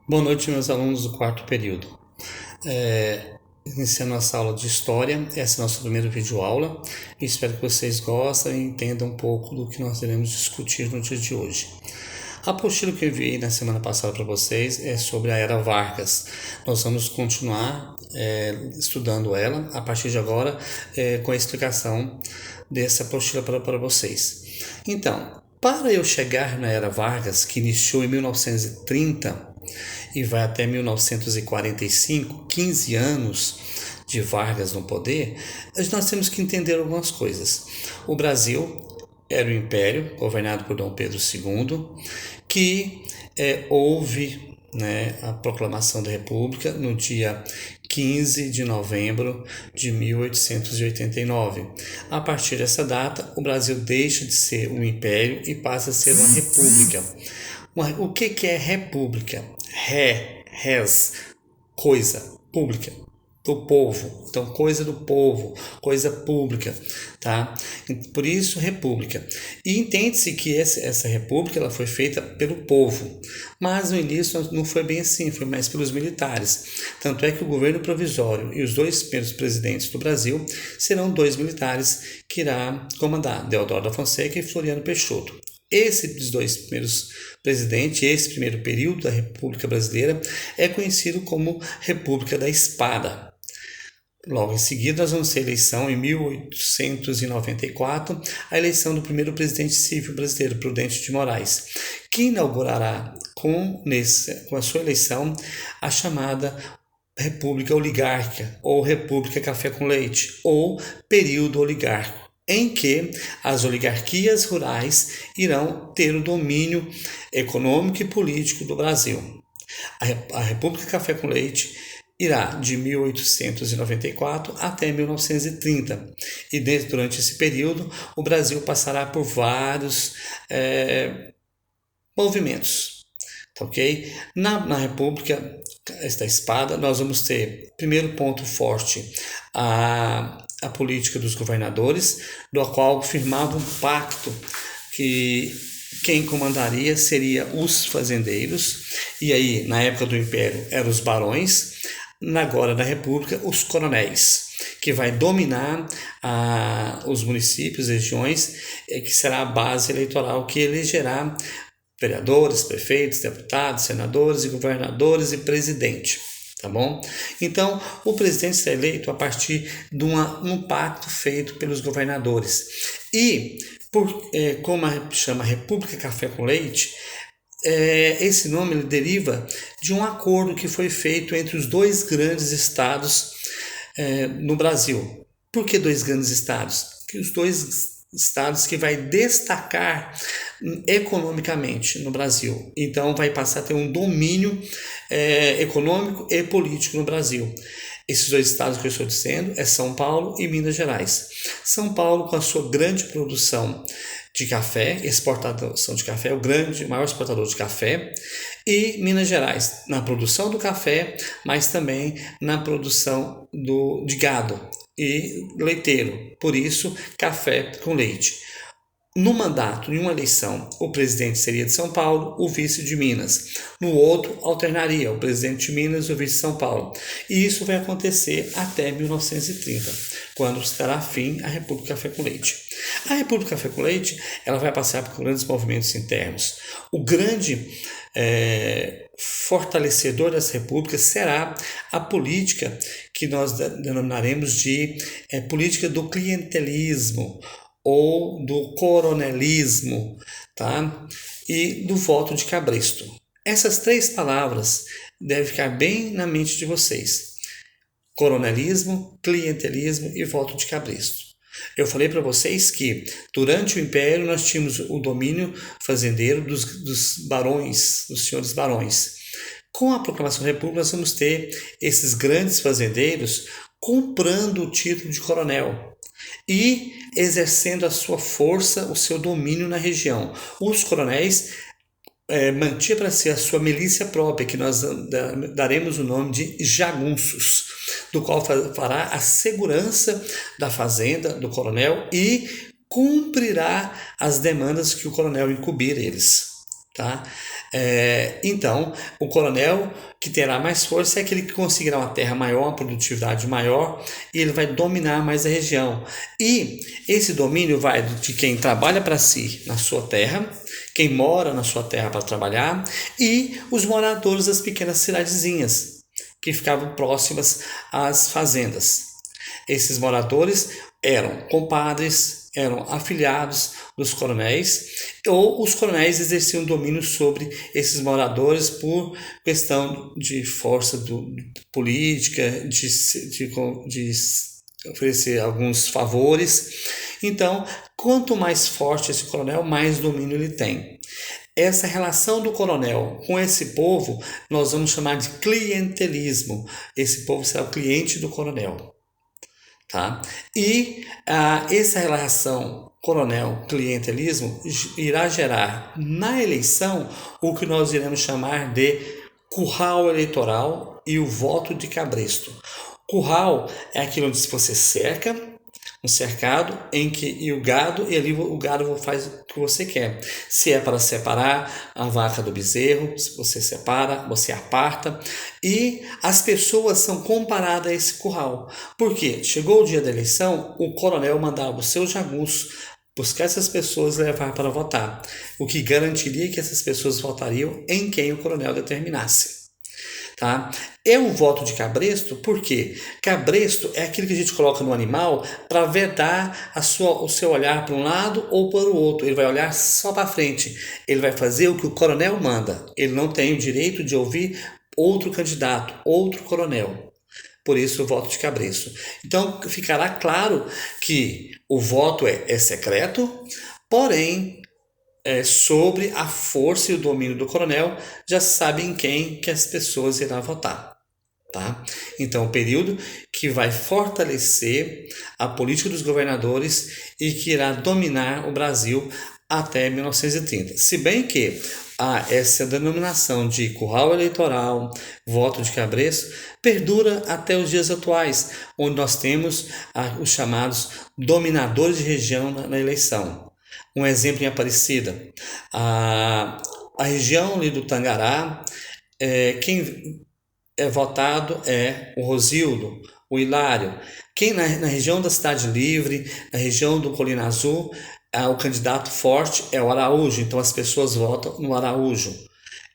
Boa noite, meus alunos do quarto período. Iniciando nossa aula de História, essa é a nossa primeira videoaula. Espero que vocês gostem e entendam um pouco do que nós iremos discutir no dia de hoje. A apostila que eu enviei na semana passada para vocês é sobre a Era Vargas. Nós vamos continuar estudando ela a partir de agora com a explicação dessa apostila para vocês. Então, para eu chegar na Era Vargas, que iniciou em 1930 e vai até 1945, 15 anos de Vargas no poder, nós temos que entender algumas coisas. O Brasil era o império governado por Dom Pedro II, que houve a proclamação da República no dia 15 de novembro de 1889. A partir dessa data, o Brasil deixa de ser um império e passa a ser uma república. O que é república? Res, coisa, pública, do povo. Então, coisa do povo, coisa pública, tá? Por isso, república. E entende-se que essa república ela foi feita pelo povo, mas no início não foi bem assim, foi mais pelos militares. Tanto é que o governo provisório e os dois primeiros presidentes do Brasil serão dois militares que irá comandar, Deodoro da Fonseca e Floriano Peixoto. Esses dois primeiros presidentes, esse primeiro período da República Brasileira é conhecido como República da Espada. Logo em seguida, nós vamos ter a eleição em 1894, a eleição do primeiro presidente civil brasileiro, Prudente de Moraes, que inaugurará com a sua eleição a chamada República Oligárquica, ou República Café com Leite, ou período oligárquico, em que as oligarquias rurais irão ter o domínio econômico e político do Brasil. A República Café com Leite irá de 1894 até 1930 e durante esse período o Brasil passará por vários movimentos, tá ok? Na República esta espada nós vamos ter, primeiro ponto forte, a política dos governadores, do qual firmava um pacto que quem comandaria seria os fazendeiros, e aí na época do Império eram os barões, agora na República os coronéis, que vai dominar os municípios, regiões, que será a base eleitoral que elegerá vereadores, prefeitos, deputados, senadores e governadores e presidente. Tá bom? Então, o presidente será eleito a partir de um pacto feito pelos governadores. E, como chama República Café com Leite, esse nome ele deriva de um acordo que foi feito entre os dois grandes estados no Brasil. Por que dois grandes estados? Que os dois estados que vai destacar economicamente no Brasil. Então, vai passar a ter um domínio econômico e político no Brasil. Esses dois estados que eu estou dizendo é São Paulo e Minas Gerais. São Paulo, com a sua grande produção de café, exportação de café, o maior exportador de café, e Minas Gerais, na produção do café, mas também na produção de gado e leiteiro, por isso café com leite. No mandato, em uma eleição, o presidente seria de São Paulo, o vice de Minas. No outro, alternaria o presidente de Minas e o vice de São Paulo. E isso vai acontecer até 1930, quando estará fim a República Café com Leite. A República Café com Leite ela vai passar por grandes movimentos internos. O grande fortalecedor dessa república será a política que nós denominaremos de política do clientelismo ou do coronelismo, tá? E do voto de cabresto. Essas três palavras devem ficar bem na mente de vocês: coronelismo, clientelismo e voto de cabresto. Eu falei para vocês que durante o Império nós tínhamos o domínio fazendeiro dos barões, dos senhores barões. Com a proclamação da República nós vamos ter esses grandes fazendeiros comprando o título de coronel e exercendo a sua força, o seu domínio na região. Os coronéis mantinham para si a sua milícia própria, que nós daremos o nome de jagunços, do qual fará a segurança da fazenda do coronel e cumprirá as demandas que o coronel incumbir eles. Tá? Então, o coronel que terá mais força é aquele que conseguirá uma terra maior, uma produtividade maior, e ele vai dominar mais a região. E esse domínio vai de quem trabalha para si na sua terra, quem mora na sua terra para trabalhar, e os moradores das pequenas cidadezinhas que ficavam próximas às fazendas. Esses moradores eram compadres, eram afilhados dos coronéis, ou os coronéis exerciam domínio sobre esses moradores por questão de força política, de oferecer alguns favores. Então, quanto mais forte esse coronel, mais domínio ele tem. Essa relação do coronel com esse povo, nós vamos chamar de clientelismo. Esse povo será o cliente do coronel. Tá? E essa relação coronel-clientelismo irá gerar na eleição o que nós iremos chamar de curral eleitoral e o voto de cabresto. Curral é aquilo onde você cerca um cercado em que e ali o gado faz o que você quer. Se é para separar a vaca do bezerro, você separa, você aparta, e as pessoas são comparadas a esse curral. Por quê? Chegou o dia da eleição, o coronel mandava os seus jagunços buscar essas pessoas e levar para votar, o que garantiria que essas pessoas votariam em quem o coronel determinasse. Tá? É um voto de cabresto, porque cabresto é aquilo que a gente coloca no animal para vedar o seu olhar para um lado ou para o outro. Ele vai olhar só para frente, ele vai fazer o que o coronel manda, ele não tem o direito de ouvir outro candidato, outro coronel. Por isso o voto de cabresto. Então ficará claro que o voto é secreto, porém sobre a força e o domínio do coronel, já sabe em quem que as pessoas irão votar. Tá? Então, o período que vai fortalecer a política dos governadores e que irá dominar o Brasil até 1930. Se bem que essa denominação de curral eleitoral, voto de cabresto, perdura até os dias atuais, onde nós temos os chamados dominadores de região na eleição. Um exemplo em Aparecida, a região ali do Tangará, quem é votado é o Rosildo, o Hilário. Quem na região da Cidade Livre, na região do Colina Azul, o candidato forte é o Araújo, então as pessoas votam no Araújo.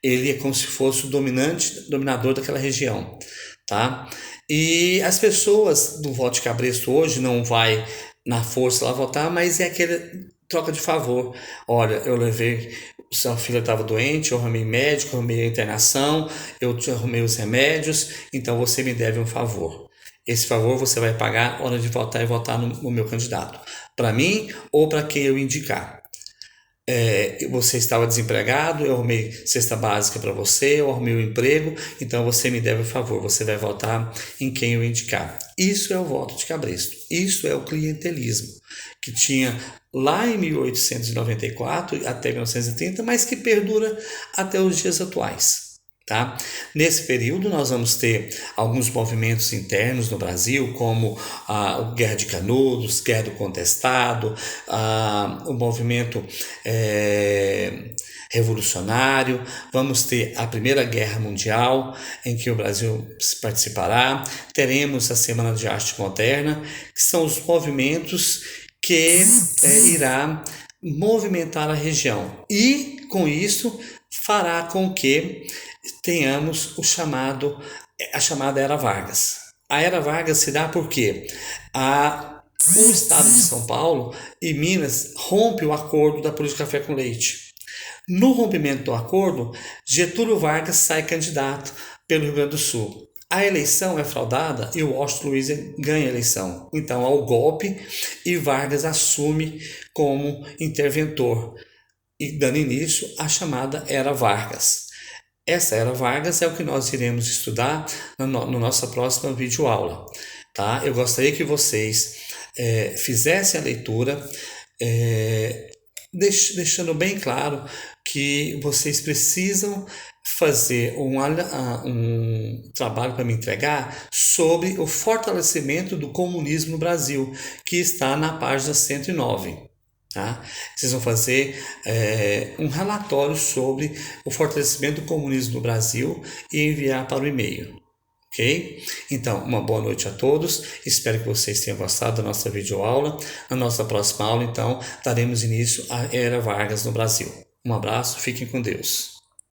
Ele é como se fosse o dominador daquela região. Tá? E as pessoas do voto de cabresto hoje não vai na força lá votar, mas é aquele troca de favor. Olha, eu levei, sua filha estava doente, eu arrumei médico, arrumei a internação, eu te arrumei os remédios, então você me deve um favor. Esse favor você vai pagar na hora de votar e votar no meu candidato. Para mim ou para quem eu indicar. Você estava desempregado, eu arrumei cesta básica para você, eu arrumei um emprego, então você me deve um favor, você vai votar em quem eu indicar. Isso é o voto de cabresto, isso é o clientelismo, que tinha lá em 1894 até 1930, mas que perdura até os dias atuais. Tá? Nesse período nós vamos ter alguns movimentos internos no Brasil, como a Guerra de Canudos, Guerra do Contestado, o movimento revolucionário, vamos ter a Primeira Guerra Mundial, em que o Brasil participará, teremos a Semana de Arte Moderna, que são os movimentos que irá movimentar a região, e com isso fará com que tenhamos a chamada Era Vargas. A Era Vargas se dá porque o estado de São Paulo e Minas rompe o acordo da política café com leite. No rompimento do acordo, Getúlio Vargas sai candidato pelo Rio Grande do Sul. A eleição é fraudada e o Washington Luiz ganha a eleição. Então há o golpe e Vargas assume como interventor, e dando início à chamada Era Vargas. Essa Era Vargas é o que nós iremos estudar na nossa próxima videoaula. Tá? Eu gostaria que vocês fizessem a leitura, deixando bem claro que vocês precisam fazer um trabalho para me entregar sobre o fortalecimento do comunismo no Brasil, que está na página 109. Tá? Vocês vão fazer um relatório sobre o fortalecimento do comunismo no Brasil e enviar para o e-mail. Ok? Então, uma boa noite a todos. Espero que vocês tenham gostado da nossa videoaula. Na nossa próxima aula, então, daremos início à Era Vargas no Brasil. Um abraço, fiquem com Deus.